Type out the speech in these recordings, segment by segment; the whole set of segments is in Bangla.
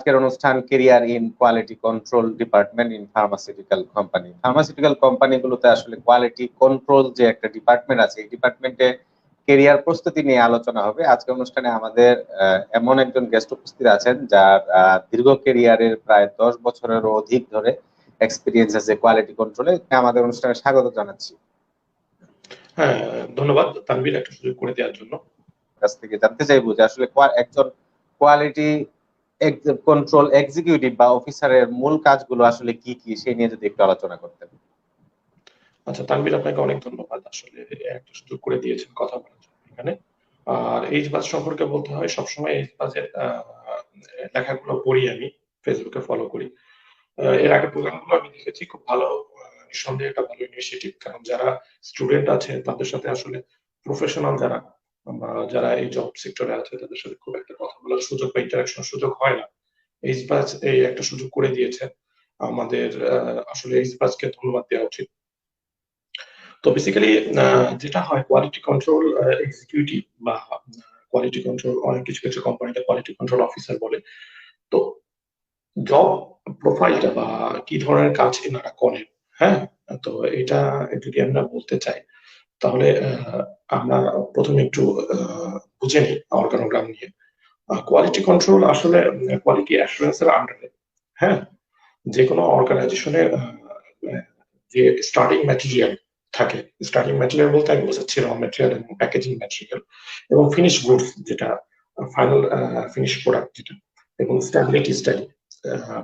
আজকের অনুষ্ঠান career in quality control department in pharmaceutical company. Pharmaceutical কোম্পানিগুলোতে আসলে কোয়ালিটি কন্ট্রোল যে একটা ডিপার্টমেন্ট আছে, এই ডিপার্টমেন্টে কেরিয়ার প্রস্তুতি নিয়ে আলোচনা হবে। আজকের অনুষ্ঠানে আমাদের এমন একজন গেস্ট উপস্থিত আছেন যার দীর্ঘ কেরিয়ারের প্রায় 10 বছরেরও অধিক ধরে এক্সপিরিয়েন্স আছে কোয়ালিটি কন্ট্রোলে। আমাদের অনুষ্ঠানে স্বাগত জানাচ্ছি। হ্যাঁ, ধন্যবাদ তানভীর একটা সুযোগ করে দেওয়ার জন্য। কাছ থেকে জানতে চাইবো যে আসলে একজন কোয়ালিটি কন্ট্রোল এক্সিকিউটিভ বা অফিসারের মূল কাজগুলো আসলে কি কি, সেই নিয়ে যদি একটু আলোচনা করতেন। আচ্ছা তানভীর, আপনাকে অনেক ধন্যবাদ আসলে একটা সুযোগ করে দিয়েছেন কথা বলার জন্য এখানে। আর এইচবাজ সম্পর্কে বলতে হয়, সবসময় এইচবাজের লেখাগুলো পড়ি, আমি ফেসবুকে ফলো করি। এর আগে প্রোগ্রামগুলো আমি দেখেছি, খুব ভালো, নিঃসন্দেহে একটা ভালো ইনিশিয়েটিভ। কারণ যারা স্টুডেন্ট আছে তাদের সাথে আসলে প্রফেশনাল যারা এই জব সেক্টরে আছে তাদের সাথে খুব একটা কথা বলার সুযোগ বা ইন্টারাকশনের সুযোগ হয় না। এইচবাজ এই একটা সুযোগ করে দিয়েছে আমাদের, আসলে এইচবাজকে ধন্যবাদ দেওয়া উচিত। তো বেসিক্যালি যেটা হয়, কোয়ালিটি কন্ট্রোল এক্সিকিউটিভ বা কোয়ালিটি কন্ট্রোল, অনেক কিছু কিছু কোম্পানিতে কোয়ালিটি কন্ট্রোল অফিসার বলে। তো জব প্রোফাইলটা বা কি ধরনের কাজ এনারা করেন, হ্যাঁ, তো এটা যদি আমরা বলতে চাই তাহলে আমরা প্রথমে একটু বুঝে নিই অর্গানোগ্রাম নিয়ে। কোয়ালিটি কন্ট্রোল আসলে কোয়ালিটি অ্যাসুরেন্স এর আন্ডারে, হ্যাঁ, যে কোনো অর্গানাইজেশনের যে স্টার্টিং ম্যাটেরিয়াল থাকে, স্টার্টিং ম্যাটেরিয়াল বলতে আমি বোঝাচ্ছি র ম্যাটেরিয়াল এবং প্যাকেজিং ম্যাটেরিয়াল এবং ফিনিশ গুডস, যেটা ফাইনাল ফিনিশ প্রোডাক্ট যেটা, এবং স্ট্যাবিলিটি স্টাডি।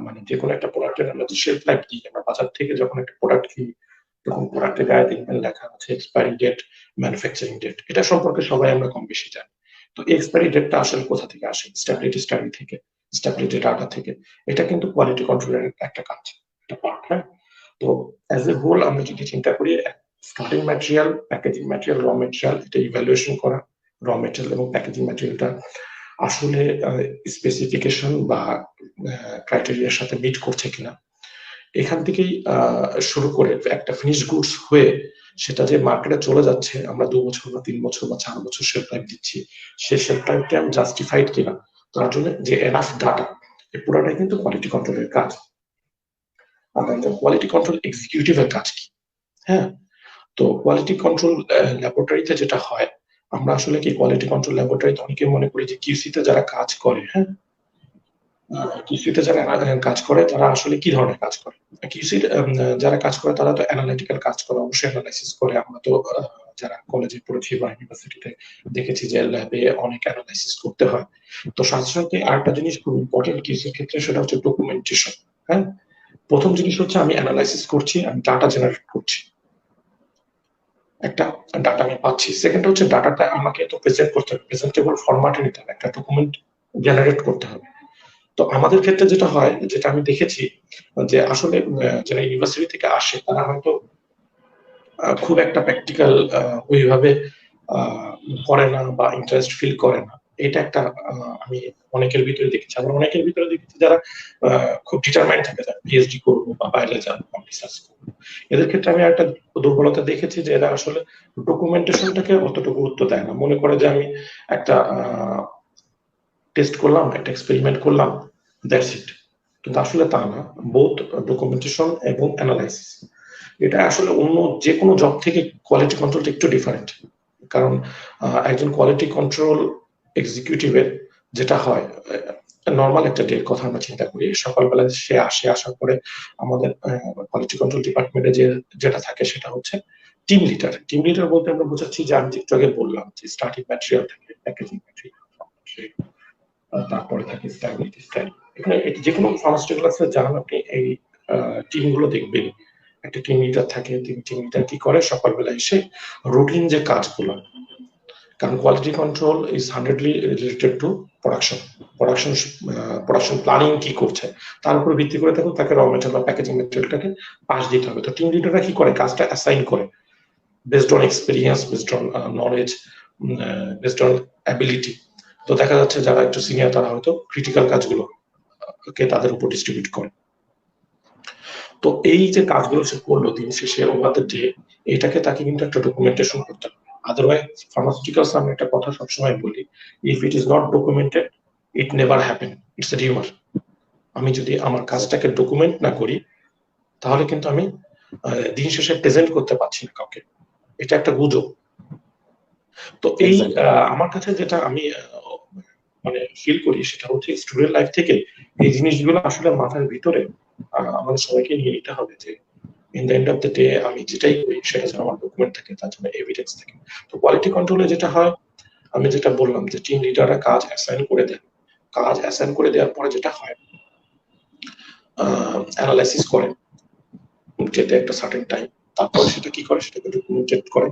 মানে যে কোনো একটা প্রোডাক্টের আমরা যে শেলফ লাইফ দিই, আমরা বাজার থেকে যখন একটা প্রোডাক্ট কিনি তখন প্রোডাক্টের গায়ে দেখবেন লেখা আছে এক্সপায়ারি ডেট, ম্যানুফ্যাকচারিং ডেট। এটা সম্পর্কে সবাই আমরা কম বেশি জানি। তো এক্সপায়ারি ডেটটা আসলে কোথা থেকে আসে? স্ট্যাবিলিটি স্টাডি থেকে, স্ট্যাবিলিটি ডাটা থেকে। এটা কিন্তু কোয়ালিটি কন্ট্রোলের একটা কাজ, একটা পার্ট, হ্যাঁ। তো অ্যাজ এ হোল আমরা যদি চিন্তা করি, স্টার্টিং ম্যাটেরিয়াল, প্যাকেজিং ম্যাটেরিয়াল, র ম্যাটেরিয়াল, এটা ইভ্যালুয়েশন করা র ম্যাটেরিয়াল এবং প্যাকেজিং ম্যাটেরিয়ালটা আসলে স্পেসিফিকেশন বা ক্রাইটেরিয়ার সাথে মিট করছে কিনা, এখান থেকেই শুরু করে একটা ফিনিশ গুডস হয়ে সেটা যে মার্কেটে চলে যাচ্ছে, আমরা 2 বছর বা 3 বছর বা 4 বছর শেলফ লাইফ দিচ্ছি, সেই শেলফ লাইফটা জাস্টিফাইড কিনা, তার জন্য যে এনাফ ডাটা, এই পুরোটাই কিন্তু কোয়ালিটি কন্ট্রোলের কাজ। আর কোয়ালিটি কন্ট্রোল এক্সিকিউটিভের কাজ কি? হ্যাঁ, তো কোয়ালিটি কন্ট্রোল ল্যাবরেটরিতে যেটা হয়, আমরা আসলে কি কোয়ালিটি কন্ট্রোল ল্যাবরেটরিতে অনেকে মনে করি যে কিউসিতে যারা কাজ করে, হ্যাঁ, কিউসিতে যারা কাজ করে তারা আসলে কি ধরনের কাজ করে? কিউসির যারা কাজ করে তারা তো অ্যানালিটিক্যাল কাজ করে, অবশ্যই অ্যানালাইসিস করে। আমরা তো যারা কলেজে পড়েছি বা ইউনিভার্সিটিতে দেখেছি যে ল্যাবে অনেক অ্যানালাইসিস করতে হয়। তো সাথে সাথে আরেকটা জিনিস খুব ইম্পর্টেন্ট কিউসির ক্ষেত্রে, সেটা হচ্ছে ডকুমেন্টেশন। হ্যাঁ, প্রথম জিনিস হচ্ছে আমি অ্যানালাইসিস করছি, আমি ডাটা জেনারেট করছি, একটা ডাটা আমি পাচ্ছি। সেকেন্ড হচ্ছে ডাটাটা আমাকে তো প্রেজেন্ট করতে হবে, প্রেজেন্টেবল ফরম্যাটে নিতে হবে, একটা ডকুমেন্ট জেনারেট করতে হবে। তো আমাদের ক্ষেত্রে যেটা হয়, যেটা আমি দেখেছি, যে আসলে যারা ইউনিভার্সিটি থেকে আসে তারা হয়তো খুব একটা প্র্যাকটিক্যাল ওইভাবে করে না বা ইন্টারেস্ট ফিল করে না। এটা একটা আমি অনেকের ভিতরে দেখেছি। আবার অনেকের ভিতরে দেখেছি যারা খুব ডিটারমাইন্ড থাকে, যারা পিএইচডি করবো বা বাইরে যাবো বা রিসার্চ করবো। এদের ক্ষেত্রে আমি একটা দুর্বলতা দেখেছি যে এরা আসলে ডকুমেন্টেশনটাকে অতটা গুরুত্ব দেয় না। মনে করে যে আমি একটা টেস্ট করলাম, একটা এক্সপেরিমেন্ট করলাম, দ্যাটস ইট। কিন্তু আসলে তা না, বোথ ডকুমেন্টেশন এবং অ্যানালাইসিস, এটা আসলে অন্য যে কোনো জব থেকে কোয়ালিটি কন্ট্রোলটা একটু ডিফারেন্ট। কারণ একজন কোয়ালিটি কন্ট্রোল এক্সিকিউটিভের যেটা হয়, নর্মাল একটা ডের কথা আমরা চিন্তা করি, সকালবেলা সে আসার পরে আমাদের কোয়ালিটি কন্ট্রোল ডিপার্টমেন্টে যেটা থাকে সেটা হচ্ছে টিম লিডার। টিম লিডার বলতে আমরা বোঝাচ্ছি যে আমি একটু আগে বললাম যে স্টার্টিং ম্যাটেরিয়াল থাকে, প্যাকেজিং ম্যাটেরিয়াল, তারপরে থাকে স্ট্যাবিলিটি স্টাডি। এখানে যে কোনো ফার্মাসিউটিক্যালসে যান আপনি, এই টিমগুলো দেখবেন, একটা টিম লিডার থাকে। টিম লিডার কি করে, সকালবেলা এসে রুটিন যে কাজগুলো, কারণ quality control is 100ly related to production planning কি করছে তার উপর ভিত্তি করে তাকে র মেটেরিয়াল বা প্যাকেজিং মেটেরিয়ালটাকে পাস দিতে হবে। তো টিম লিডাররা কি করে, কাজটা অ্যাসাইন করে based on experience, based on knowledge, based on ability. তো দেখা যাচ্ছে যারা একটু সিনিয়র তারা হয়তো ক্রিটিক্যাল কাজগুলো কে তাদের উপর ডিস্ট্রিবিউট করে। তো এই যে কাজগুলো সে করলো দিন শেষে ওভার দ্য ডে, এটাকে তাকে কিন্তু একটা ডকুমেন্টেশন করতে হবে। আদারওয়াইজ ফার্মাসিউটিক্যালস আমি একটা কথা সবসময় বলি, if it is not documented it never happen, it's a rumour. আমি যদি আমার কাজটাকে ডকুমেন্ট না করি তাহলে কিন্তু আমি দিন শেষে প্রেজেন্ট করতে পারছি না কাউকে। এটা একটা গুজব। তো এই আমার কাছে যেটা আমি মানে ফিল করি সেটা হচ্ছে স্টুডেন্ট লাইফ থেকে এই জিনিসগুলো আসলে মাথার ভিতরে আমাদের সবাইকে নিয়ে নিতে হবে যে in the end of the day আমি যেটাই করি সেটা যেন আমার ডকুমেন্ট থাকে, তার জন্য এভিডেন্স থাকে। তো কোয়ালিটি কন্ট্রোলে যেটা হয়, আমি যেটা বললাম যে টিম লিডাররা কাজ অ্যাসাইন করে দেন, কাজ অ্যাসাইন করে দেওয়ার পরে যেটা হয় অ্যানালাইসিস করে যেতে একটা সার্টেন টাইম, তারপরে সেটা কি করে সেটাকে ডকুমেন্টেড করে।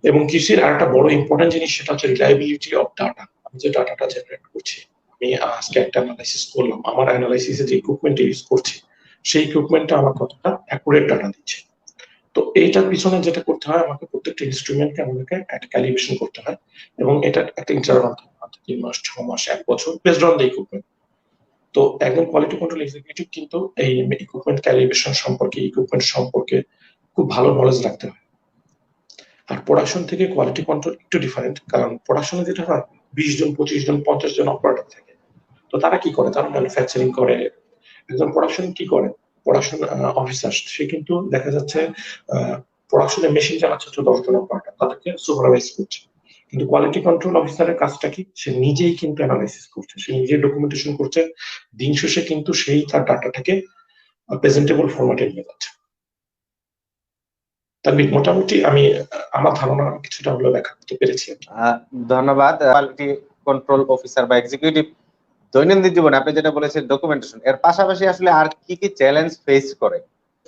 এবং কৃষির আরেকটা বড় ইম্পর্টেন্ট জিনিস সেটা হচ্ছে রিলায়েবিলিটি অফ ডাটা। আমি যে ডাটাটা জেনারেট করছি, আমি আজকে একটা অ্যানালাইসিস করলাম, আমার অ্যানালাইসিসে যে ইকুইপমেন্ট ইউজ করছি সেই ইকুইপমেন্টটা আমার কতটা অ্যাকুরেট ডাটা দিচ্ছে। তো এইটার পিছনে যেটা করতে হয়, আমাকে প্রত্যেকটা ইনস্ট্রুমেন্টকে আমাকে একটা ক্যালিব্রেশন করতে হয় এবং এটা একটা ইন্টারভাল থাকে, 3 মাস 6 মাস 1 বছর বেসড অন দ্য ইকুইপমেন্ট। তো একজন কোয়ালিটি কন্ট্রোল এক্সিকিউটিভ কিন্তু এই ইকুইপমেন্ট ক্যালিব্রেশন সম্পর্কে, ইকুইপমেন্ট সম্পর্কে খুব ভালো নলেজ রাখতে হয়। আর প্রোডাকশন থেকে কোয়ালিটি কন্ট্রোল একটু ডিফারেন্ট, কারণ প্রোডাকশনে যেটা হয় 20 জন 25 জন 50 জন অপারেটর থাকে। তো তারা কি করে, তারা ম্যানুফ্যাকচারিং করে। একজন প্রোডাকশন কি করে, প্রোডাকশন অফিসার সে কিন্তু দেখা যাচ্ছে প্রোডাকশনে মেশিন চালাচ্ছে 10 জন অপারেটর, তাদেরকে সুপারভাইজ করছে। কিন্তু কোয়ালিটি কন্ট্রোল অফিসারের কাজটা কি, সে নিজেই কিন্তু অ্যানালাইসিস করছে, সে নিজেই ডকুমেন্টেশন করছে, দিন শেষে কিন্তু সেই তার ডাটাটাকে প্রেজেন্টেবল ফরম্যাটে নিয়ে যাচ্ছে। তানভীর, মোটামুটি আমি আমার ধারণা কিছুটা হলো ব্যাখ্যা করতে পেরেছি। ধন্যবাদ। কোয়ালিটি কন্ট্রোল অফিসার বা এক্সিকিউটিভ দৈনন্দিন জীবনে আপনি যেটা বলেছেন ডকুমেন্টেশন, এর পাশাপাশি আসলে আর কি কি চ্যালেঞ্জ ফেস করে?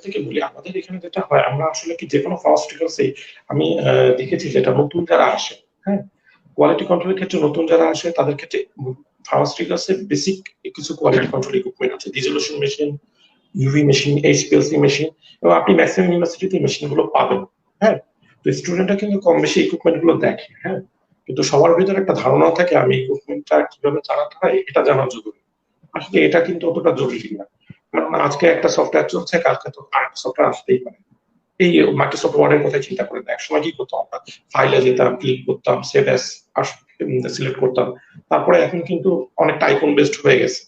থেকে বলি, আমাদের এখানে যেটা হয়, আমরা আসলে কি যে কোনো ফার্মাসিউটিক্যালসে আমি দেখেছি যেটা নতুন যারা আসে, হ্যাঁ, কোয়ালিটি কন্ট্রোলের ক্ষেত্রে নতুন যারা আসে তাদের ক্ষেত্রে ফার্মাসিউটিক্যালসে বেসিক কিছু কোয়ালিটি কন্ট্রোল ইকুইপমেন্ট আছে, dissolution machine, UV machine, HPLC machine, এবং আপনি ম্যাক্সিমাম ইউনিভার্সিটিতে মেশিন গুলো পাবেন। হ্যাঁ, তো স্টুডেন্টরা কিন্তু কম বেশি ইকুইপমেন্ট গুলো দেখে, হ্যাঁ, কিন্তু সবার ভিতরে একটা ধারণা থাকে আমি ইকুইপমেন্টটা কিভাবে চালাতে হয় এটা জানা জরুরি। আসলে এটা কিন্তু অতটা জরুরি না, কারণ আজকে একটা সফটওয়্যার চলছে, কালকে তো আরেকটা সফটওয়্যার আসতেই পারে। এই মাইক্রোসফট ওয়ার্ডের কথা চিন্তা করেন, একসময় কি করতাম আমরা, ফাইলে যেতাম, ক্লিক করতাম, সেভ অ্যাজ সিলেক্ট করতাম, তারপরে এখন কিন্তু অনেকটা আইকন বেসড হয়ে গেছে।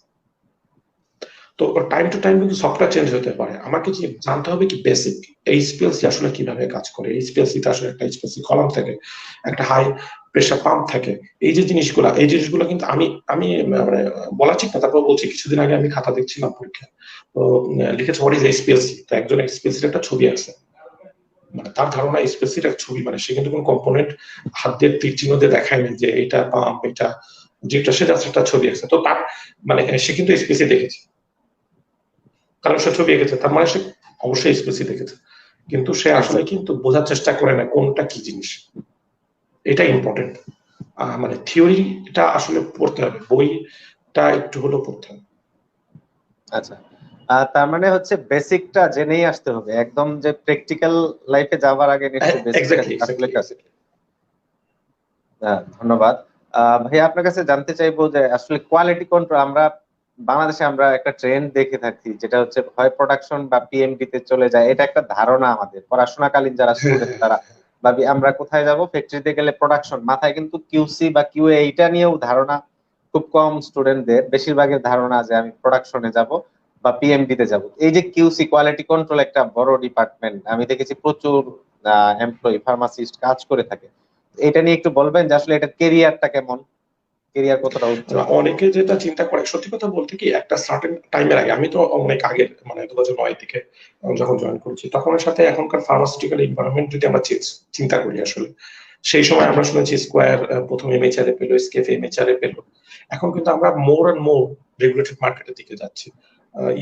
তো টাইম টু টাইম কিন্তু সফটওয়্যার চেঞ্জ হতে পারে, আমাকে কি জানতে হবে কি বেসিক এইচপিএলসি আসলে কিভাবে কাজ করে। এইচপিএলসি তে আসলে একটা এইচপিএলসি কলাম থাকে, একটা হাই প্রেসার পাম্প থাকে। এই যে জিনিসগুলো কিন্তু আমি আমি মানে বলা ঠিক না, তারপর বলছি, কিছুদিন আগে আমি খাতা দেখছিলাম পরীক্ষা, তো লিখেছে হোয়াট ইজ এইচপিএলসি, তো একজন এইচপিএলসির একটা ছবি আছে, মানে তার ধারণা এইচপিএলসির একটা ছবি, মানে সে কিন্তু কোনো কম্পোনেন্ট হাত দিয়ে তীর চিহ্ন দিয়ে দেখায়নি যে এটা পাম্প, এটা যেটা, সে জাস্ট একটা ছবি আছে। তো তার মানে সে কিন্তু এইচপিএলসি দেখেছে, কারণ সে ছবি এঁকেছে, তার মানে সে অবশ্যই স্পেসি দেখেছে, কিন্তু সে আসলে কিন্তু বোঝার চেষ্টা করে না কোনটা কি জিনিস। এটা ইম্পর্টেন্ট, মানে থিওরিটা আসলে পড়তে হবে, বইটা একটু হলেও পড়তে হবে। আচ্ছা, তার মানে হচ্ছে বেসিকটা জেনেই আসতে হবে, একদম যে প্র্যাকটিক্যাল লাইফে যাওয়ার আগে নিশ্চয়ই বেসিকটা আসলে। ধন্যবাদ। ভাইয়া, আপনার কাছে জানতে চাইবো যে আসলে কোয়ালিটি কন্ট্রোল আমরা বাংলাদেশে আমরা একটা ট্রেন্ড দেখে থাকি, যেটা হচ্ছে হয় প্রোডাকশন বা পিএমডি তে চলে যায়। এটা একটা ধারণা আমাদের পড়াশোনাকালীন যারা স্টুডেন্ট তারা ভাবি আমরা কোথায় যাব, ফ্যাক্টরিতে গেলে প্রোডাকশন, মাথায় কিন্তু কিউসি বা কিউএ এইটা নিয়েও ধারণা খুব কম স্টুডেন্টদের, বেশিরভাগের ধারণা যে আমি প্রোডাকশনে যাব বা পিএমডি তে যাব। এই যে কিউসি কোয়ালিটি কন্ট্রোল একটা বড় ডিপার্টমেন্ট, আমি দেখেছি প্রচুর এমপ্লয়ি ফার্মাসিস্ট কাজ করে থাকে। এটা নিয়ে একটু বলবেন যে আসলে এটা কেরিয়ারটা কেমন, কেরিয়ার কতটা উজ্জ্বল? অনেকে যেটা চিন্তা করে, সত্যি কথা বলতে কি, একটা সার্টেন টাইমের আগে, আমি তো অনেক আগে মানে 2009 থেকে যখন জয়েন করেছি, তখনের সাথে এখনকার ফার্মাসিউটিক্যাল এনভায়রনমেন্ট যদি আমরা চিন্তা করি, আসলে সেই সময় আমরা শুনেছি স্কোয়ার প্রথম এমএইচআর এ পেল, স্কেফ এমএইচআর এ পেল, এখন কিন্তু আমরা মোর এন্ড মোর রেগুলেটেড মার্কেটের দিকে যাচ্ছি।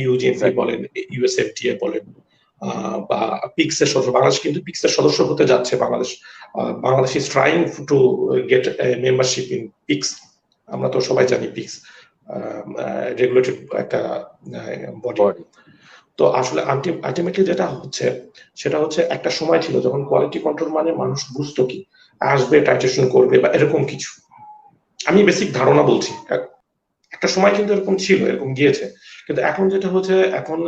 ইউজিএনসি বলেন, ইউএসএফডিএ বলেন, বা পিক্স এর সদস্য, বাংলাদেশ কিন্তু পিক্স এর সদস্য হতে যাচ্ছে। Bangladesh is trying to get membership in pix. আমরা তো সবাই জানি পিক্স রেগুলেটেড একটা বডি। তো আসলে আলটিমেটলি যেটা হচ্ছে সেটা হচ্ছে, একটা সময় ছিল যখন কোয়ালিটি কন্ট্রোল মানে মানুষ বুঝতো কি আসবে, টাইট্রেশন করবে বা এরকম কিছু। আমি বেসিক ধারণা বলছি, একটা সময় কিন্তু এরকম ছিল, এরকম গিয়েছে। কিন্তু এখন যেটা হচ্ছে, এখন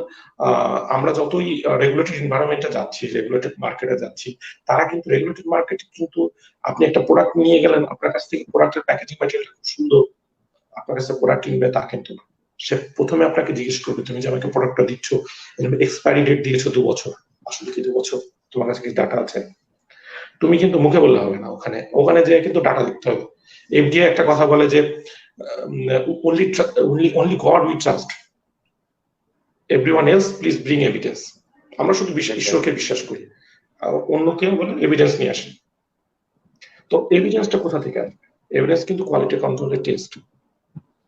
আমরা যতই রেগুলেটেড এনভায়রনমেন্টে যাচ্ছি, রেগুলেটেড মার্কেটে যাচ্ছি, তারা কিন্তু রেগুলেটেড মার্কেটে কিন্তু আপনি একটা প্রোডাক্ট নিয়ে গেলেন, আপনার কাছ থেকে প্রোডাক্টের প্যাকেজিং ম্যাটেরিয়াল খুব সুন্দর, আপনার কাছে প্রোডাক্ট নিবে তা কিন্তু না। সে প্রথমে আপনাকে জিজ্ঞেস করবে তুমি যে আমাকে প্রোডাক্টটা দিচ্ছ এক্সপায়ারি ডেট দিয়েছো 2 বছর, আসলে কি 2 বছর তোমার কাছে কি ডাটা আছে? তুমি কিন্তু মুখে বললে হবে না, ওখানে ওখানে যে কিন্তু ডাটা দিতে হবে। এফডিএ একটা কথা বলে যে only God we trust, everyone else please bring evidence। আমরা শুধু ঈশ্বরকে বিশ্বাস করি, অন্য কেউ বলে এভিডেন্স নিয়ে আসেন। তো এভিডেন্সটা কোথা থেকে আসবে? এভিডেন্স কিন্তু কোয়ালিটি কন্ট্রোলের টেস্ট,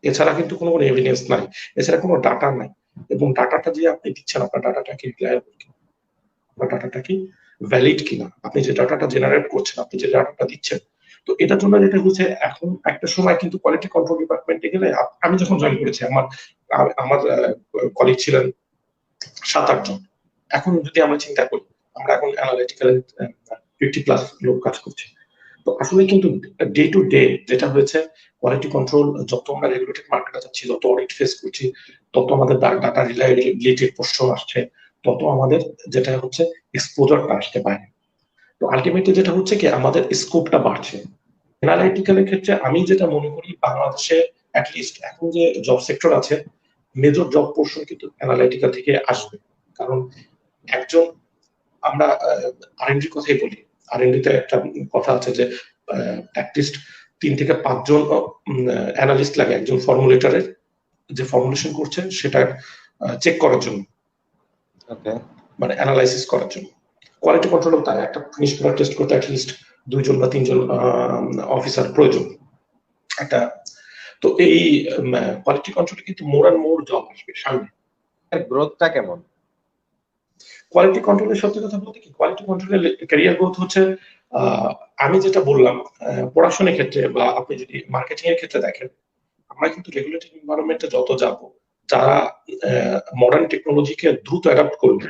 এছাড়া কিন্তু কোনো এভিডেন্স নাই, এছাড়া কোনো ডাটা নাই। এবং ডাটাটা যে আপনি দিচ্ছেন, আপনার ডাটাটা কি রিলায়েবল কিনা, আপনার ডাটাটা কি ভ্যালিড কিনা, আপনি যে ডাটাটা জেনারেট করছেন, আপনি যে ডাটাটা দিচ্ছেন। তো এটার জন্য যেটা হচ্ছে, এখন একটা সময় কিন্তু কোয়ালিটি কন্ট্রোল ডিপার্টমেন্টে গেলে, আমি যখন জয়েন করেছি আমার কলিগ ছিলেন 7-8 জন। এখন যদি আমরা চিন্তা করি, আমরা এখন অ্যানালিটিক্যাল 50+ লোক কাজ করছি। তো আসলে কিন্তু ডে টু ডে যেটা হয়েছে, কোয়ালিটি কন্ট্রোল যত আমরা রেগুলেটেড মার্কেটে যাচ্ছি, যত অডিট ফেস করছি, তত আমাদের ডাটা রিলায়েবিলিটির প্রশ্ন আসছে, তত আমাদের যেটা হচ্ছে এক্সপোজারটা আসতে পারে। তো আলটিমেটলি যেটা হচ্ছে কি, আমাদের স্কোপটা বাড়ছে। অ্যানালিটিক্যালের ক্ষেত্রে আমি যেটা মনে করি, বাংলাদেশে অ্যাটলিস্ট এখন যে জব সেক্টর আছে, মেজর জব পোর্শন কিন্তু অ্যানালিটিক্যাল থেকে আসবে। কারণ একজন, আমরা আর&ডির কথাই বলি, আর&ডিতে একটা কথা আছে যে অ্যাটলিস্ট 3 থেকে 5 জন অ্যানালিস্ট লাগে একজন ফর্মুলেটরের যে ফর্মুলেশন করছে সেটা চেক করার জন্য, মানে অ্যানালাইসিস করার জন্য। কোয়ালিটি কন্ট্রোলও তাই, একটা ফিনিশ প্রোডাক্ট টেস্ট করতে অ্যাটলিস্ট 2 জন বা 3 জন অফিসার প্রয়োজন একটা। তো এই কোয়ালিটি কন্ট্রোলে কিন্তু মোর অ্যান্ড মোর জব আসবে সামনে। গ্রোথটা কেমন? কোয়ালিটি কন্ট্রোলের সত্যি কথা বলতে কি, কোয়ালিটি কন্ট্রোলের ক্যারিয়ার গ্রোথ হচ্ছে, আমি যেটা বললাম, পড়াশোনার ক্ষেত্রে বা আপনি যদি মার্কেটিং এর ক্ষেত্রে দেখেন, আমরা কিন্তু রেগুলেটেড এনভায়রনমেন্টে যত যাব, যারা মডার্ন টেকনোলজিকে দ্রুত অ্যাডাপ্ট করবে,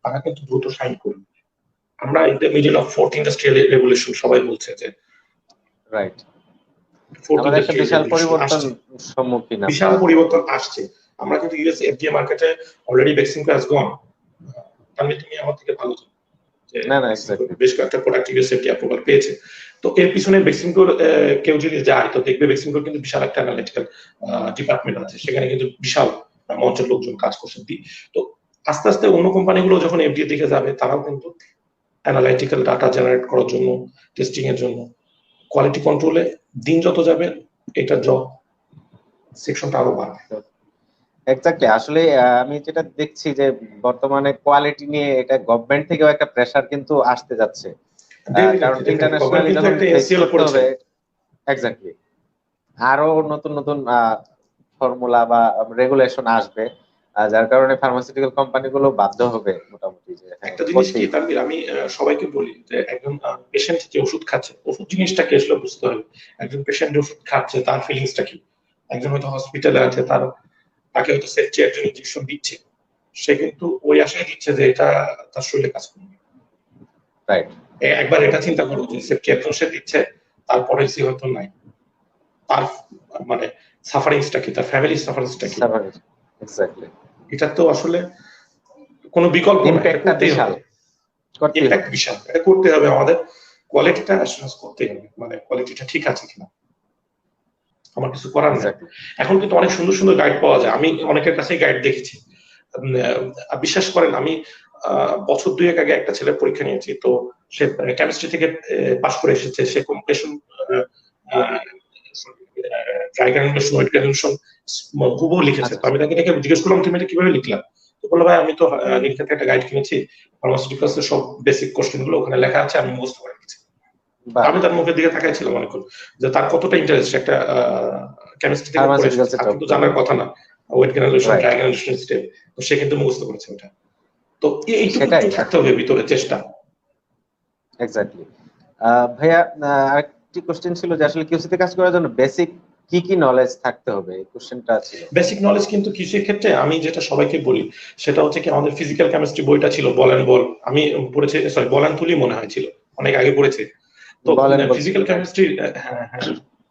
তারা কিন্তু দ্রুত শাইন করবে। আমরা in the middle of 4th industrial revolution, সবাই বলছে যে রাইট, আমাদের একটা বিশাল পরিবর্তন সম্মুখীন, বিশাল পরিবর্তন আসছে। আমরা কিন্তু ইউএস এফডিএ মার্কেটে অলরেডি বেক্সিমকো হ্যাজ গন, তাহলে তুমি আমার থেকে ভালো জানো যে না না এক্স্যাক্টলি বেশ কয়েকটা প্রোডাক্ট ইউএস এফডিএ অ্যাপ্রুভাল পেয়েছে। তো এর পিছনে বেক্সিমকোর কেউ যদি যায়, তো দেখবে বেক্সিমকোর কিন্তু বিশাল একটা অ্যানালিটিক্যাল ডিপার্টমেন্ট আছে, সেখানে কিন্তু বিশাল মঞ্চের লোকজন কাজ করছে। তো আস্তে আস্তে অন্য কোম্পানিগুলো যখন এফডিএ দিকে যাবে, তারাও কিন্তু অ্যানালিটিক্যাল ডাটা জেনারেট করার জন্য, টেস্টিং এর জন্য, কোয়ালিটি কন্ট্রোলে দিন যত যাবে, এটা জব সেকশনটা আরো বাড়বে। এক্স্যাক্টলি, আসলে আমি যেটা দেখছি যে বর্তমানে কোয়ালিটি নিয়ে এটা গভর্নমেন্ট থেকেও একটা প্রেসার কিন্তু আসতে যাচ্ছে, কারণ ইন্টারন্যাশনালি যখন করতে হবে, এক্স্যাক্টলি আরো নতুন নতুন ফর্মুলা বা রেগুলেশন আসবে, যার কারণে ফার্মাসিউটিক্যাল কোম্পানিগুলো বাধ্য হবে মোটামুটি যে একটা জিনিস কি তানভীর, আমি সবাইকে বলি যে একজন পেশেন্ট যে ওষুধ খাচ্ছে, ওষুধ জিনিসটাকে আসলে বুঝতে হবে। একজন পেশেন্ট যে ওষুধ খাচ্ছে, তার ফিলিংসটা কি? একজন হয়তো হসপিটালে আছে, তাকে হয়তো সেফটি একজন ইনজেকশন দিচ্ছে, সে কিন্তু ওই আশায় দিচ্ছে যে এটা তার শরীরে কাজ করবে। রাইট, একবার এটা চিন্তা করো যে সেফটি একজন সে দিচ্ছে, তারপরে সে হয়তো নাই, তার মানে সাফারিংসটা কি, তার ফ্যামিলি সাফারিংসটা কি? এক্স্যাক্টলি, এটা তো আসলে কোনো বিকল্প নাই, ইমপ্যাক্টটা বিশাল, ইমপ্যাক্ট বিশাল, এটা করতে হবে। আমাদের কোয়ালিটিটা অ্যাসুরেন্স করতে হবে, মানে কোয়ালিটিটা ঠিক আছে কিনা, আমার কিছু করার নেই। এখন কিন্তু অনেক সুন্দর সুন্দর গাইড পাওয়া যায়, আমি অনেকের কাছেই গাইড দেখেছি। বিশ্বাস করেন, আমি বছর 2 আগে একটা ছেলে পরীক্ষা নিয়েছি, তো সে কেমিস্ট্রি থেকে পাস করে এসেছে, সে competition dry granulation, wet granulation হুবহু লিখেছে। তো আমি তাকে জিজ্ঞেস করলাম তুমি এটা কিভাবে লিখলাম? তো বললো ভাই আমি তো নীলক্ষেত থেকে একটা গাইড কিনেছি, ফার্মাসিউটিক্যালস এর সব বেসিক কোশ্চেন গুলো ওখানে লেখা আছে, আমি মুখস্থ করে রেখেছি। আমি তার মুখের দিকে তাকাইছিলাম অনেকক্ষণ, যে তার কতটা ইন্টারেস্ট একটা কেমিস্ট্রি থেকে পড়েছে, কিন্তু জানার কথা না wet granulation, dry granulation step, তো সে কিন্তু মুখস্থ করেছে ওটা। তো এইটুকু থাকতে হবে ভিতরে চেষ্টা। এক্স্যাক্টলি। ভাইয়া আরেকটি কোশ্চেন ছিল যে আসলে কিউসিতে কাজ করার জন্য বেসিক কি কি নলেজ থাকতে হবে, এই কোশ্চেনটা ছিল। বেসিক নলেজ কিন্তু কিউসির ক্ষেত্রে আমি যেটা সবাইকে বলি সেটা হচ্ছে কি, আমাদের ফিজিক্যাল কেমিস্ট্রি বইটা ছিল বল এন্ড বল, আমি পড়েছি, সরি বল এন্ড তুলি মনে হয় ছিল, অনেক আগে পড়েছি। তো ফিজিক্যাল কেমিস্ট্রি, হ্যাঁ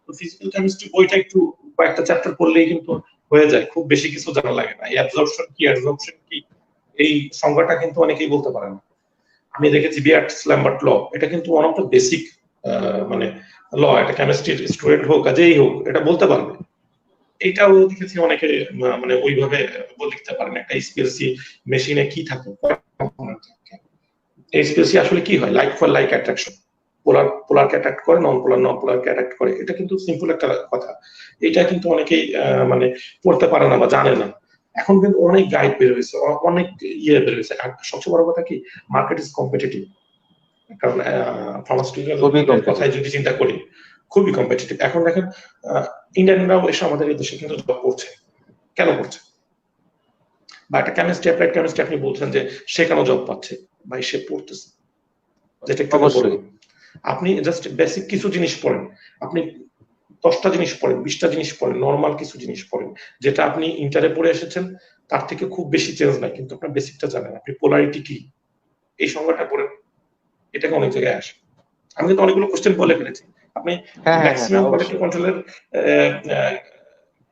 তো ফিজিক্যাল কেমিস্ট্রি বইটা একটু কয়েকটা চ্যাপ্টার পড়লেই কিন্তু হয়ে যায়, খুব বেশি কিছু জানা লাগে না। অ্যাবজর্পশন কি, অ্যাডসর্পশন কি, এই সংজ্ঞাটা কিন্তু অনেকেই বলতে পারে না। আমি দেখেছি বিয়ার্টস-ল্যাম্বার্ট ল, এটা কিন্তু ওয়ান অফ দ্য বেসিক মানে ল, এটা কেমিস্ট্রির স্টুডেন্ট হোক যেই হোক এটা বলতে পারবে। এটাও দেখেছি অনেকে মানে ওইভাবে লিখতে পারেন একটা এসপিএলসি মেশিনে কি থাকে, এসপিএলসি আসলে কি হয়, like for like attraction, polar পোলারকে অ্যাট্রাক্ট করে, নন পোলার নন পোলারকে অ্যাট্রাক্ট করে। এটা কিন্তু সিম্পল একটা কথা, এটা কিন্তু অনেকেই মানে পড়তে পারে না বা জানে না। এখন কিন্তু অনেক গাইড বের হয়েছে, অনেক ইয়ে বের হয়েছে। আর সবচেয়ে বড় কথা কি, মার্কেট ইজ কম্পিটিটিভ। কারণ ফার্মাসিউটিক্যাল খুবই কথাই কম্পিটিটিভ। যদি চিন্তা করি, খুবই কম্পিটিটিভ। এখন দেখেন ইন্ডিয়ানরাও এসে আমাদের এই দেশে কিন্তু জব করছে। কেন করছে? বা একটা কেমিস্ট্রি, অ্যাপ্লাইড কেমিস্ট্রি আপনি বলছেন যে সে কেন জব পাচ্ছে, ভাই সে পড়তেছে, যেটা একটু আগে অবশ্যই। বললাম। আপনি জাস্ট বেসিক কিছু জিনিস পড়েন, আপনি 10টা জিনিস পড়েন, 20টা জিনিস পড়েন, নর্মাল কিছু জিনিস পড়েন, যেটা আপনি ইন্টারে পড়ে এসেছেন তার থেকে খুব বেশি চেঞ্জ নাই, কিন্তু আপনার বেসিকটা জানেন, আপনি পোলারিটি কি এই সংজ্ঞাটা পড়েন, এটাকে অনেক জায়গায় আসে। আমি কিন্তু অনেকগুলো কোশ্চেন বলে ফেলেছি, আপনি হ্যাঁ হ্যাঁ হ্যাঁ ম্যাক্সিমাম কোয়ালিটি অবশ্যই। কন্ট্রোলের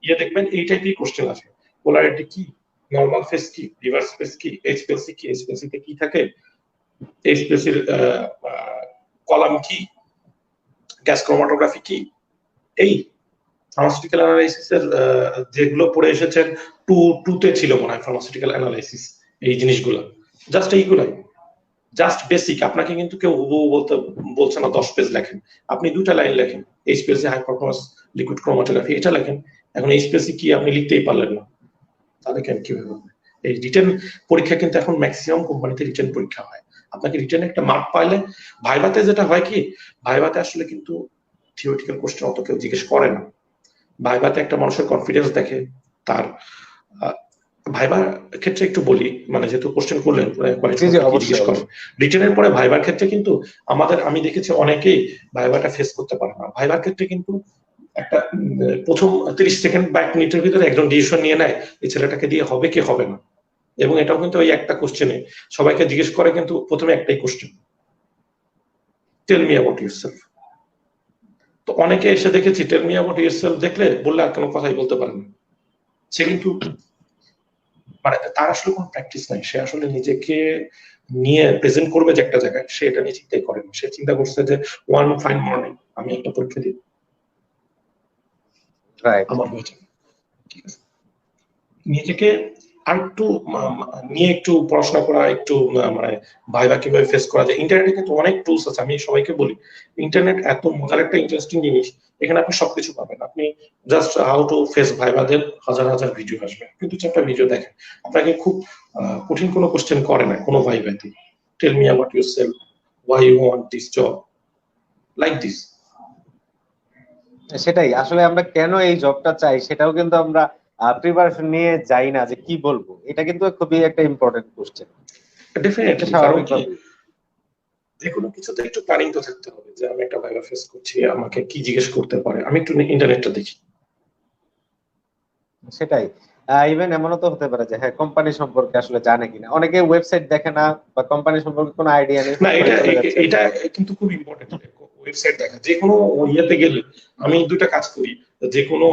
ইয়ে দেখবেন এই টাইপের কোশ্চেন আসে। পোলারিটি কি, নর্মাল ফেস কি, রিভার্স ফেস কি, এইচপিএলসি কি, এইচপিএলসি তে কি থাকে, এইচপিএলসির কলাম কি, গ্যাস ক্রোমাটোগ্রাফি কি, এই ফার্মাসিউটিক্যাল অ্যানালাইসিস এর যেগুলো পড়ে এসেছেন টু তে ছিল মনে হয় ফার্মাসিউটিক্যাল অ্যানালাইসিস, এই জিনিসগুলো জাস্ট এইগুলাই, জাস্ট বেসিক। আপনাকে কিন্তু কেউ হুবহু বলছে না 10 পেজ লেখেন, আপনি 2টা লাইন লেখেন, HPLC high performance liquid chromatography এটা লেখেন। এখন এইচপিএলসি কি আপনি লিখতেই পারলেন না, তাহলে কেন কিভাবে হবে? এই রিটেন পরীক্ষা কিন্তু এখন ম্যাক্সিমাম কোম্পানিতে রিটেন পরীক্ষা হয়। আপনাকে রিটেনে একটা মার্ক পাইলে, ভাইভাতে যেটা হয় কি, ভাইভাতে আসলে কিন্তু থিওরিটিক্যাল কোশ্চেন অত কেউ জিজ্ঞেস করে না। ভাইভাতে একটা মানুষের কনফিডেন্স দেখে, তার ভাইবার ক্ষেত্রে একটু বলি, মানে যেহেতু কোশ্চেন করলেন কোয়ালিটি জি জি কন্ট্রোল কি অবশ্যই জিজ্ঞেস করেন, অবশ্যই। রিটেনের পরে ভাইবার ক্ষেত্রে কিন্তু আমি দেখেছি অনেকেই ভাইবাটা ফেস করতে পারে না। ভাইবার ক্ষেত্রে কিন্তু একটা প্রথম 30 সেকেন্ড বা 1 মিনিটের ভিতরে একজন ডিসিশন নিয়ে নেয় এই ছেলেটাকে দিয়ে হবে কি হবে না। এবং এটাও কিন্তু ওই একটা কোশ্চেনে সবাইকে জিজ্ঞেস করে, কিন্তু প্রথমে একটাই question, tell me about yourself. তো অনেকে এসে দেখেছি টেল মি অ্যাবাউট ইউরসেলফ দেখলে বললে আর কোনো কথাই বলতে পারে না। সে কিন্তু মানে তার আসলে কোনো প্র্যাকটিস নাই, সে আসলে নিজেকে নিয়ে প্রেজেন্ট করবে যে একটা জায়গায়, সে এটা নিয়ে চিন্তাই করেন। সে চিন্তা করছে যে ওয়ান ফাইন মর্নিং আমি একটা পরীক্ষা দিই, রাইট। আমার হয়ে যাবে, ঠিক আছে। নিজেকে আর একটু নিয়ে একটু পড়াশোনা করা, একটু মানে ভাইবা কিভাবে ফেস করা যায়। ইন্টারনেটে কিন্তু অনেক টুলস আছে, আমি সবাইকে বলি ইন্টারনেট এত মজার একটা ইন্টারেস্টিং জিনিস, এখানে আপনি সবকিছু পাবেন। আপনি just how to face viva দেন, হাজার হাজার ভিডিও আসবে, আপনি 2-4টা ভিডিও দেখেন, আপনাকে খুব কঠিন কোনো কোশ্চেন করে না কোনো ভাইবাতে। Tell me about yourself, why you want this job, like this. সেটাই আসলে আমরা কেন এই জবটা চাই সেটাও কিন্তু আমরা প্রিপারেশন নিয়ে যাই না, যে কি বলবো, এটা কিন্তু খুবই একটা ইম্পর্টেন্ট কোশ্চেন। এটা ডেফিনেটলি, কারণ কি স্বাভাবিকভাবেই। যেকোনো কিছুতে একটু প্ল্যানিং তো থাকতে হবে, যে আমি একটা ভাইবা ফেস করছি, আমাকে কি জিজ্ঞেস করতে পারে, আমি একটু ইন্টারনেটটা দেখি। সেটাই। ইভেন এমনও তো হতে পারে যে হ্যাঁ কোম্পানি সম্পর্কে আসলে জানে কিনা, অনেকে ওয়েবসাইট দেখে না বা কোম্পানি সম্পর্কে কোনো আইডিয়া নেই, না, হুট করে এটা চলে যাচ্ছে। এটা কিন্তু খুব ইম্পর্টেন্ট। ওয়েবসাইট দেখা, যে কোনো ইয়েতে গেলে আমি 2টা কাজ করি, যে কোনো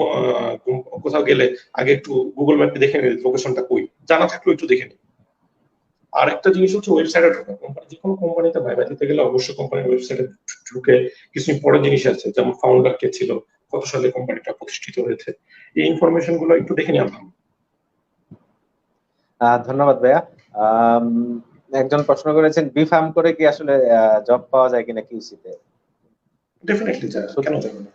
কোথাও গেলে আগে একটু গুগল ম্যাপে দেখে নিই লোকেশনটা কই, জানা থাকলেও একটু দেখে নিই। আর একটা জিনিস হচ্ছে ওয়েবসাইটে ঢোকা, কোম্পানি যে কোনো কোম্পানিতে ভাইবা দিতে গেলে অবশ্যই কোম্পানির ওয়েবসাইটে ঢুকে কিছু ইম্পর্টেন্ট জিনিস আছে, যেমন ফাউন্ডার কে ছিল, কত সালে কোম্পানিটা প্রতিষ্ঠিত হয়েছে, এই ইনফরমেশন গুলো একটু দেখে নেওয়া ভালো। ধন্যবাদ ভাইয়া। আম, একজন প্রশ্ন করেছেন বি ফার্ম করে কি আসলে জব পাওয়া যায় কিনা কিউসি তে। ডেফিনেটলি যায়, কেন যাবে না,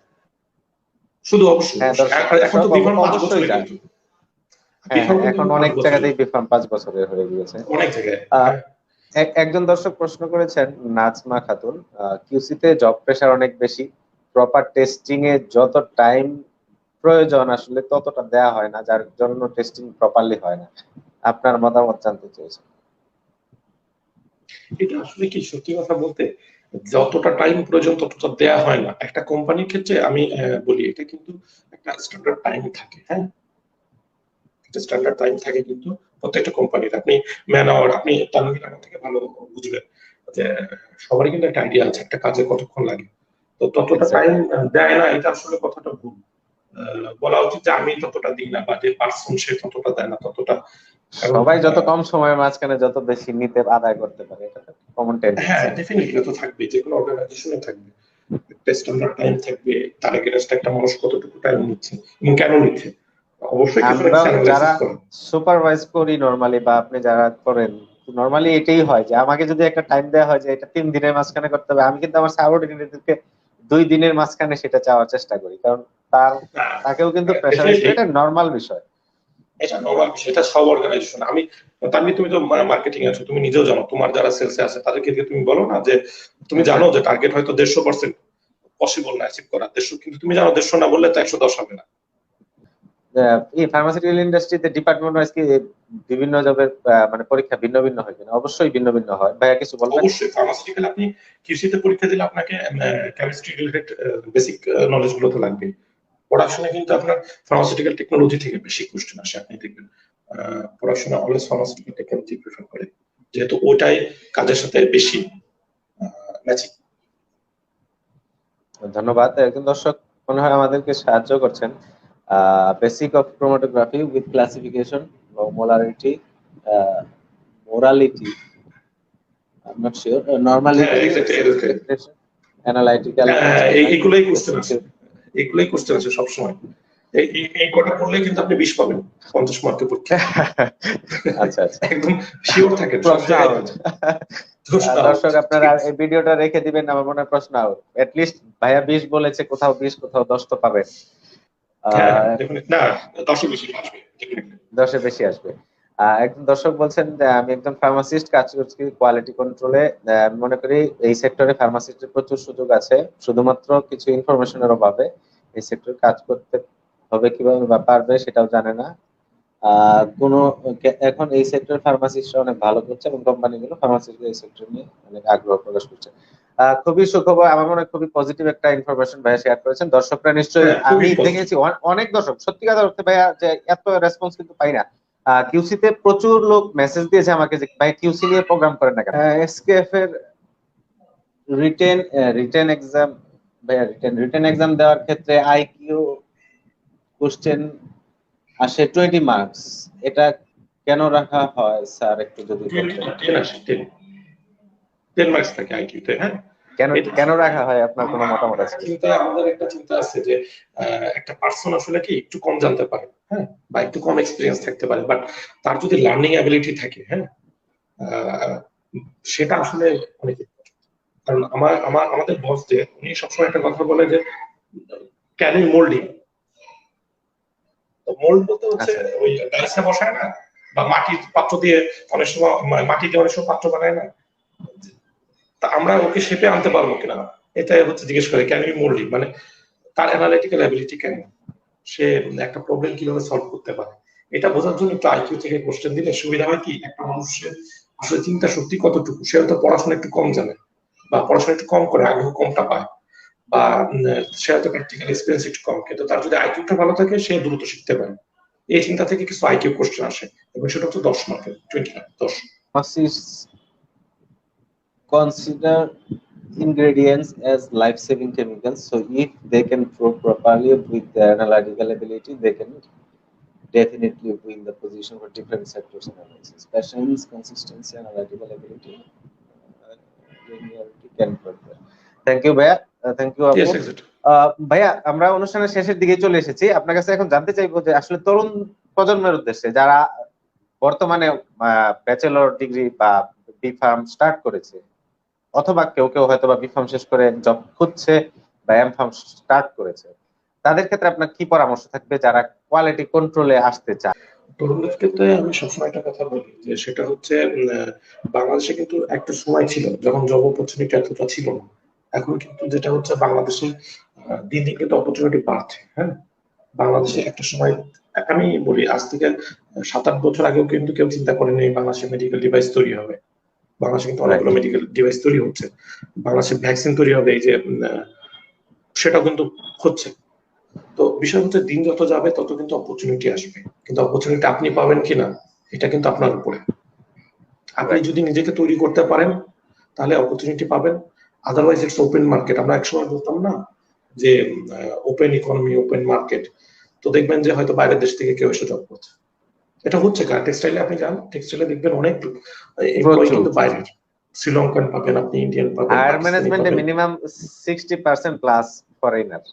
শুধু অবশ্যই হ্যাঁ অবশ্যই। দর্শক এখন তো বিফার্ম 5 অবশ্যই বছরের, যায়। কিন্তু হ্যাঁ হ্যাঁ বিফার্ম কিন্তু এখন 5 অনেক বছরের জায়গাতেই বি ফার্ম 5 বছরের হয়ে গিয়েছে। অনেক জায়গায়। আহ, হ্যাঁ, একজন দর্শক প্রশ্ন করেছেন, নাজমা খাতুন, কিউসি তে জব প্রেশার অনেক বেশি, প্রপার টেস্টিং এ যত টাইম প্রয়োজন আসলে ততটা দেয়া হয় না, যার জন্য টেস্টিং প্রপারলি হয় না। আপনার মতামত জানতে চেয়েছেন। এটা আসলে কি সত্যি কথা বলতে, যতটা টাইম প্রয়োজন ততটা দেয়া হয় না একটা কোম্পানির ক্ষেত্রে। আমি বলি এটা কিন্তু একটা স্ট্যান্ডার্ড টাইম থাকে। হ্যাঁ, একটা স্ট্যান্ডার্ড টাইম থাকে কিন্তু প্রত্যেকটা কোম্পানির। আপনি ম্যান আওয়ার, আপনি তানভীর আমার থেকে ভালো বুঝবেন যে সবারই কিন্তু একটা আইডিয়া আছে একটা কাজে কতক্ষণ লাগে। তো ততটা টাইম এক্স্যাক্টলি। দেয় না, এটা আসলে কথাটা ভুল। বলা উচিত যে আমি ততটা দিই না, বা যে পার্সন সে ততটা দেয় না ততটা। কারণ সবাই যত কম সময়ের মাঝখানে যত বেশি নিতে আদায় করতে পারে, এটা তো কমন হ্যাঁ, টেন্ডেন্সি। ডেফিনেটলি তো থাকবে, যে কোনো অর্গানাইজেশনে থাকবে একটা স্ট্যান্ডার্ড টাইম থাকবে, তার এগেইনস্ট একটা মানুষ কতটুকু টাইম নিচ্ছে এবং কেন নিচ্ছে। অবশ্যই কিছু আমরা অ্যানালাইসিস যারা করেন। সুপারভাইজ করি নরমালি, বা আপনি যারা করেন নরমালি, এটাই হয় যে আমাকে যদি একটা টাইম দেওয়া হয় যে এটা 3 দিনের মাঝখানে করতে হবে, আমি কিন্তু আমার সাবঅর্ডিনেটদেরকে 2 দিনের মাঝখানে সেটা চাওয়ার চেষ্টা করি, কারণ তাকেও কিন্তু প্রেশারাইজ করে, ডেফিনেটলি এটা নর্মাল বিষয়। এটা নরমাল বিষয়, এটা সব অর্গানাইজেশন। তানভীর, তুমি তো মার্কেটিং আছো, তুমি নিজেও জানো, তোমার যারা সেলসে আছে তাদেরকে দিয়ে তুমি বলো না যে তুমি জানো যে টার্গেট হয়তো 150% পসিবল না অ্যাচিভ করা, 150, কিন্তু তুমি জানো 150 না বললে তো 110 হবে না। এই ফার্মাসিউটিক্যাল ইন্ডাস্ট্রিতে ডিপার্টমেন্ট ওয়াইজ কি বিভিন্ন জবের মানে পরীক্ষা ভিন্ন ভিন্ন হয় কিনা? অবশ্যই ভিন্ন ভিন্ন হয়। ভাইয়া কিছু বলবেন? অবশ্যই ফার্মাসিউটিক্যাল আপনি কিউসিতে পরীক্ষা দিলে আপনাকে কেমিস্ট্রি রিলেটেড বেসিক নলেজ গুলো তো লাগবে। পড়াশোনা কিন্তু আপনার ফার্মাসিউটিক্যাল টেকনোলজি থেকে বেশি কোশ্চেন আসে, আপনি দেখবেন পড়াশোনা অলওয়েজ ফার্মাসিউটিক্যাল টেকনোলজি প্রেফার করে, যেহেতু ওটাই কাজের সাথে বেশি ম্যাচিং। ধন্যবাদ। একজন দর্শক মনে হয় আমাদেরকে সাহায্য করছেন। Basic of chromatography with classification, molarity, morality, I am not sure, হ্যাঁ, নরমালিটি, এক্স্যাক্টলি। অ্যানালাইটিক্যাল এইগুলোই কোশ্চেন আছে, এইগুলোই কোশ্চেন আছে সবসময়। এই কটা পড়লে কিন্তু আপনি 20 পাবেন 50 মার্কের পরীক্ষা। আচ্ছা আচ্ছা, একদম শিওর থাকেন, সব প্রশ্ন জায়গায় আউট। পাবেন। দর্শক আপনারা এই ভিডিওটা রেখে দিবেন, আমার মনে হয় প্রশ্ন আউট। লিস্ট ভাইয়া 20 বলেছে, কোথাও 20 কোথাও 10 তো পাবেন। হ্যাঁ হ্যাঁ, না 10 বেশি আসবে। 10-এর বেশি আসবে। একজন দর্শক বলছেন যে আমি একজন ফার্মাসিস্ট, কাজ করছি কোয়ালিটি কন্ট্রোলে। মনে করি এই সেক্টরে ফার্মাসিস্টের প্রচুর সুযোগ আছে, শুধুমাত্র কিছু ইনফরমেশনের অভাবে এই সেক্টরে কাজ করতে হবে কিভাবে বা পারবে সেটাও জানে না। কোন এখন এই সেক্টর ফার্মাসিস্টরা অনেক ভালো করছে এবং কোম্পানিগুলো ফার্মাসিস্ট এই সেক্টর নিয়ে অনেক আগ্রহ প্রকাশ করছে। খুবই সুখবর, আমার মনে হয় খুবই পজিটিভ একটা ইনফরমেশন ভাইয়া শেয়ার করেছেন। দর্শকরা নিশ্চয়ই, হ্যাঁ, খুবই আমি পজিটিভ। দেখেছি অনেক দর্শক, সত্যি কথা বলতে ভাইয়া, যে এত রেসপন্স কিন্তু পাই না। কিউসি তে প্রচুর লোক মেসেজ দিয়েছে আমাকে যে ভাই কিউসি নিয়ে প্রোগ্রাম করেন না কেন। এসকেএফ এর রিটেন রিটেন এক্সাম, ভাইয়া রিটেন এক্সাম দেওয়ার ক্ষেত্রে আইকিউ কোশ্চেন আসে 20 মার্কস, এটা কেন রাখা হয় স্যার, একটু যদি বলতেন। 10 আসে, 10 মার্কস থাকে আইকিউতে। হ্যাঁ, কেন এটা কেন আসলে রাখা হয়, আপনার কোনো মতামত আছে? আমাদের একটা চিন্তা আছে যে একটা পার্সন আসলে কি একটু কম জানতে পারে, হ্যাঁ, বা একটু কম এক্সপিরিয়েন্স থাকতে পারে, বাট তার যদি লার্নিং অ্যাবিলিটি থাকে, হ্যাঁ, সেটা আসলে অনেক। কারণ আমাদের বস যে উনি সবসময় একটা কথা বলে যে ক্যারিং মোল্ডিং। তো মোল্ড বলতে হচ্ছে আচ্ছা ওই ডাইসে বসায় না, বা মাটির পাত্র দিয়ে অনেক সময়, মাটি দিয়ে অনেক সময় পাত্র বানায় না, তা আমরা ওকে শেপে আনতে পারবো কিনা, এটা হচ্ছে জিজ্ঞেস করে ক্যান বি মোল্ডিং, মানে তার অ্যানালিটিক্যাল অ্যাবিলিটি কেমন, সে একটা প্রবলেম কিভাবে সলভ করতে পারে। এটা বোঝার জন্য একটু আইকিউ থেকে কোশ্চেন দিলে সুবিধা হয় কি, একটা মানুষের আসলে চিন্তা শক্তি কতটুকু, সে হয়তো পড়াশোনা একটু কম জানে, বা পড়াশোনা একটু কম করে আগ্রহ কমটা পায়, বা সে হয়তো প্র্যাকটিক্যাল এক্সপিরিয়েন্স একটু কম, কিন্তু তার যদি আইকিউটা ভালো থাকে সে দ্রুত শিখতে পারে। এই চিন্তা থেকে কিছু আইকিউ কোশ্চেন আসে, এবং সেটা হচ্ছে 10 মার্কের, 20 mark 10। consider ingredients as life-saving chemicals, so if they can prove properly with their analytical ability, they can definitely win the position for different sectors analysis. Patience, consistency, analytical ability, linearity can further. Thank you ভাইয়া, থ্যাংক ইউ আপু। Yes, exactly. ভাইয়া আমরা অনুষ্ঠানের শেষের দিকে চলে এসেছি, আপনার কাছে এখন জানতে চাইবো যে আসলে তরুণ প্রজন্মের উদ্দেশ্যে যারা বর্তমানে ব্যাচেলর ডিগ্রি বা বি ফার্ম স্টার্ট করেছে, অথবা কেউ কেউ হয়তো বা বি ফার্ম শেষ করে জব খুঁজছে বা এম ফার্ম স্টার্ট করেছে, তাদের ক্ষেত্রে আপনার কি পরামর্শ থাকবে যারা কোয়ালিটি কন্ট্রোলে আসতে চায়? তরুণদের ক্ষেত্রে আমি সবসময় একটা কথা বলি যে সেটা হচ্ছে বাংলাদেশে কিন্তু একটা সময় ছিল যখন জব অপরচুনিটি এতটা ছিল না। এখন কিন্তু যেটা হচ্ছে বাংলাদেশে দিন দিন কিন্তু অপরচুনিটি বাড়ছে। হ্যাঁ, বাংলাদেশে একটা সময়, আমি বলি আজ থেকে 7-8 বছর আগেও কিন্তু কেউ চিন্তা করেনি বাংলাদেশে মেডিকেল ডিভাইস তৈরি হবে। বাংলাদেশে কিন্তু অনেকগুলো মেডিকেল ডিভাইস তৈরি হচ্ছে, বাংলাদেশে ভ্যাকসিন তৈরি হবে, এই যে সেটাও কিন্তু হচ্ছে। তো বিষয় হচ্ছে দিন যত যাবে তত কিন্তু অপরচুনিটি আসবে, কিন্তু অপরচুনিটি আপনি পাবেন কিনা এটা কিন্তু আপনার উপরে। আপনি যদি নিজেকে তৈরি করতে পারেন তাহলে অপরচুনিটি পাবেন, আদারওয়াইজ ইটস ওপেন মার্কেট। আমরা একসময় বলতাম না যে ওপেন ইকোনমি, ওপেন মার্কেট, তো দেখবেন যে হয়তো বাইরের দেশ থেকে কেউ এসে জব করছে। এটা হচ্ছে কার টেক্সটাইলে, আপনি যান টেক্সটাইলে দেখবেন অনেক এমপ্লয়ি কিন্তু বাইরের, শ্রীলঙ্কান পাবেন, আপনি ইন্ডিয়ান পাবেন, হায়ার পাকিস্তানি ম্যানেজমেন্টে পাবেন। Minimum 60% plus foreigner.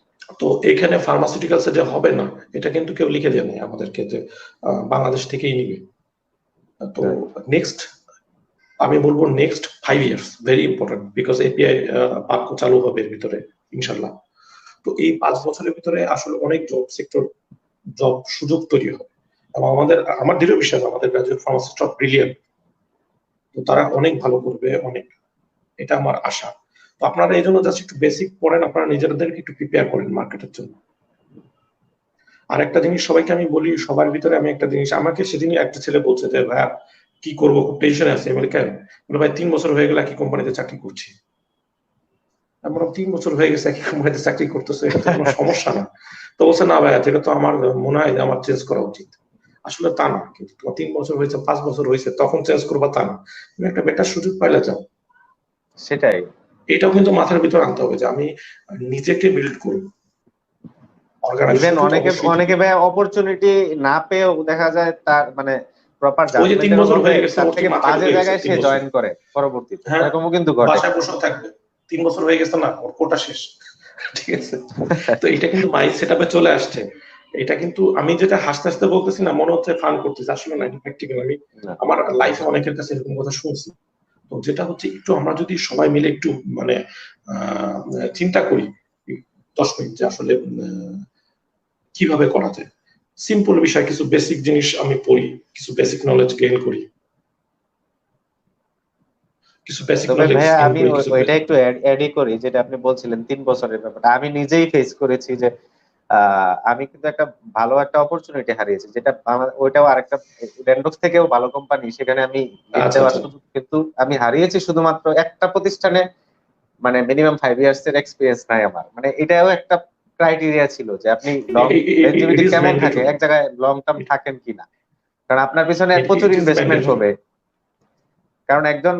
তো এখানে ফার্মাসিউটিক্যালসে যে হবে না, এটা কিন্তু কেউ লিখে দেয় নাই আমাদেরকে যে বাংলাদেশ থেকেই নিবে। তো নেক্সট আমি বলবো next 5 years very important, because API park চালু হবে এর ভিতরে ইনশাল্লাহ। তো এই 5 বছরের ভিতরে আসলে অনেক জব সুযোগ তৈরি হবে, এবং আমার দৃঢ় বিশ্বাস আমাদের গ্রাজুয়েট ফার্মাসিস্ট ব্রিলিয়ান্ট, তো তারা অনেক ভালো করবে, অনেক, এটা আমার আশা। তো আপনারা এই জন্য জাস্ট একটু বেসিক পড়েন, আপনারা নিজেদেরকে একটু প্রিপেয়ার করেন মার্কেটের জন্য। আর একটা জিনিস সবাইকে আমি বলি, সবার ভিতরে আমি একটা জিনিস, আমাকে সেদিনই একটা ছেলে বলছে যে ভাইয়া কি করবো, খুব টেনশনে আছে আমেরিকায়। বলে ভাই 3 বছর হয়ে গেলে একই কোম্পানিতে চাকরি করছি। আমরা 3 বছর হয়ে গেছে একই কোম্পানিতে চাকরি করতেছে, এটা তো কোনো সমস্যা না। তো বলছে না ভাইয়া, যেটা তো আমার মনে হয় আমার চেঞ্জ করা উচিত। আসলে তা না, কিন্তু তোমার 3 বছর হয়েছে, 5 বছর হয়েছে, তখন চেঞ্জ করবা তা না, তুমি একটা বেটার সুযোগ পাইলে যাও। সেটাই, এটাও কিন্তু মাথার ভিতর আনতে হবে যে আমি নিজেকে বিল্ড করবো। ইভেন অর্গানাইজেশন তো অনেকে অবশ্যই অনেকে দিবে। ভাই অপরচুনিটি না পেয়েও দেখা যায় তার মানে প্রপার ওই যে 3 জাজমেন্টের বছর অভাবে হয়ে গেছে, তার ওর কি থেকে মাথায় বাজে ঢুকে গেছে জায়গায় 3 সে বছর। জয়েন করে পরবর্তীতে, হ্যাঁ, এরকমও কিন্তু ঘটে। বাসায় বসেও থাকবে, 3 বছর হয়ে গেছে না, ওর কোটা শেষ। ঠিক আছে, তো এটা কিন্তু মাইন্ড সেট আপে চলে আসছে। এটা কিন্তু আমি যেটা হাসতে হাসতে বলতেছি না, মনে হচ্ছে ফান করতেছি, আসলে না, প্র্যাকটিক্যাল। আমি না, আমার লাইফে অনেকের কাছে এরকম কথা শুনছি। তো যেটা হচ্ছে একটু আমরা যদি সবাই মিলে একটু মানে চিন্তা করি 10 মিনিট যে আসলে কিভাবে করা যায়, সিম্পল বিষয়, কিছু বেসিক জিনিস আমি পড়ি, কিছু বেসিক নলেজ গেইন করি, কিছু বেসিক তবে নলেজ ভাইয়া গেইন আমি করি, কিছু ওইটা একটু অ্যাডই করি, যেটা আপনি বলছিলেন 3 বছরের ব্যাপারটা আমি নিজেই ফেস করেছি যে আমি কিন্তু একটা ভালো একটা অপরচুনিটি হারিয়েছি, যেটা ওইটাও আরেকটা র্যান্ডক্স থেকেও ভালো কোম্পানি, সেখানে আমি লিড আচ্ছা দেওয়ার আচ্ছা। সুযোগ কিন্তু আমি হারিয়েছি শুধুমাত্র একটা প্রতিষ্ঠানে, মানে মিনিমাম 5 ইয়ার্স এর এক্সপিরিয়েন্স নাই আমার। মানে এটাও একটা ক্রাইটেরিয়া ছিল যে আপনি লং ইট লেনজিভিটি ইজ কেমন থাকে, ম্যান্ডেটরি। এক জায়গায় লং টার্ম থাকেন কিনা, কারণ আপনার পিছনে প্রচুর ইট ইজ ইনভেস্টমেন্ট ম্যান্ডেটরি। হবে। কারণ একজন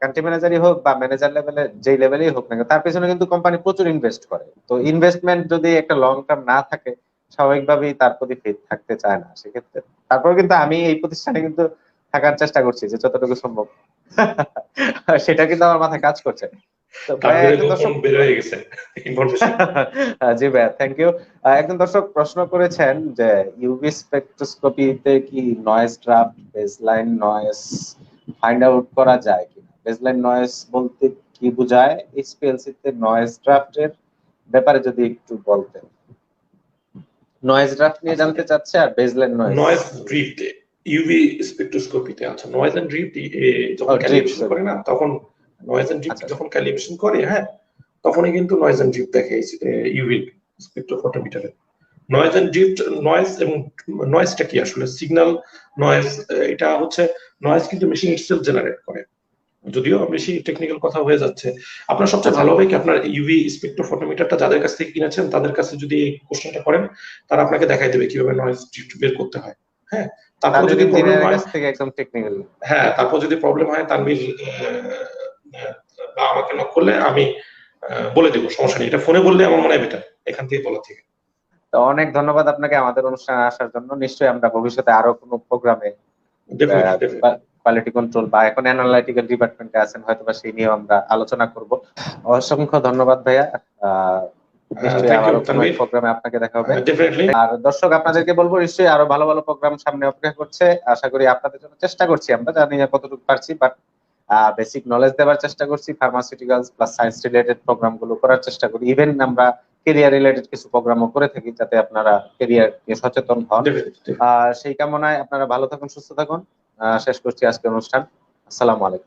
কান্ট্রি ম্যানেজারই হোক বা ম্যানেজার লেভেলে যেই লেভেলেই হোক না কেন, তার পিছনে কিন্তু কোম্পানি প্রচুর ইনভেস্ট করে। তো ইনভেস্টমেন্ট যদি একটা লং টার্ম না থাকে, স্বাভাবিকভাবেই তার প্রতি ফেথ থাকতে চায় না সেক্ষেত্রে। তারপর কিন্তু আমি এই প্রতিষ্ঠানে কিন্তু থাকার চেষ্টা করছি যে যতটুকু সম্ভব। সেটা কিন্তু আমার মাথায় কাজ করছে। তো ভাইয়া তানভীরের একজন গোপন দর্শক বের হয়ে গেছে ইনফরমেশন। জি ভাইয়া, থ্যাংক ইউ। একজন দর্শক প্রশ্ন করেছেন যে ইউভি স্পেকট্রোস্কোপিতে কি noise draft, baseline noise find out করা যায় কিনা? বেসলাইন নয়েজ বলতে কি বোঝায়? এইচপিএলসি তে নয়েজ ড্রাফটের ব্যাপারে যদি একটু বলতেন। নয়েজ ড্রাফট নিয়ে আচ্ছা, জানতে চাচ্ছে, আর baseline noise. Noise drift UV স্পেকট্রোস্কোপিতে, আচ্ছা নয়েজ এন্ড ড্রিফট ও যখন ড্রিফট, ক্যালিব্রেশন সরি। করে না, তখন নয়েজ এন্ড ড্রিফট আচ্ছা আচ্ছা। যখন ক্যালিব্রেশন করে, হ্যাঁ, তখনই কিন্তু নয়েজ এন্ড ড্রিফট দেখে ইউভি স্পেকট্রোফটোমিটারে। নয়েজ এন্ড ড্রিফট, নয়েজ এবং নয়েজটা কি আসলে? সিগন্যাল নয়েজ, এটা হচ্ছে নয়েজ কিন্তু মেশিন ইটসেলফ জেনারেট করে, যদিও বেশি টেকনিক্যাল কথা হয়ে যাচ্ছে। আপনার সবচেয়ে আচ্ছা, ভালো হবে কি, আপনার ইউভি স্পেকট্রোফটোমিটারটা যাদের কাছ থেকে কিনেছেন তাদের কাছে যদি এই কোশ্চেনটা করেন, তারা আপনাকে দেখাই দেবে কিভাবে নয়েজ ড্রিফট বের করতে হয়। হ্যাঁ, তারপর তানভীর যদি প্রবলেম ইঞ্জিনিয়ারের হয়, কাছ থেকে একদম টেকনিক্যাল। হ্যাঁ, তারপর যদি প্রবলেম হয় তানভীর বা আমাকে নক করলে আমি বলে দেবো, সমস্যা নেই। এটা ফোনে বললে আমার মনে হয় বেটার এখান থেকে বলা থেকে। তো অনেক ধন্যবাদ আপনাকে আমাদের অনুষ্ঠানে আসার জন্য। নিশ্চয়ই আমরা ভবিষ্যতে আরো কোনো প্রোগ্রামে ডেফিনেটলি ডেফিনেটলি। কোয়ালিটি কন্ট্রোল বা এখন অ্যানালাইটিক্যাল ডিপার্টমেন্টে আছেন, হয়তো বা সেই নিয়েও আমরা আলোচনা করব। অসংখ্য ধন্যবাদ ভাইয়া। আহ নিশ্চয়ই থ্যাংক ইউ আবারও কোনো এক তানভীর। প্রোগ্রামে আপনাকে দেখা হবে। ডেফিনেটলি। আর দর্শক আচ্ছা, আপনাদেরকে বলবো, নিশ্চয়ই আরো ভালো ভালো প্রোগ্রাম সামনে অপেক্ষা করছে। আশা করি আপনাদের জন্য চেষ্টা করছি, আমরা জানি না কতটুকু পারছি, বাট বেসিক নলেজ দেওয়ার চেষ্টা করছি। Pharmaceuticals plus science related program গুলো করার চেষ্টা করি। ইভেন আমরা কেরিয়ার রিলেটেড কিছু প্রোগ্রামও করে থাকি, যাতে আপনারা কেরিয়ার নিয়ে সচেতন হন। ডেফিনেটলি। সেই কামনায় আপনারা ভালো থাকুন, সুস্থ থাকুন। শেষ করছি আজকের অনুষ্ঠান। আসসালামু আলাইকুম।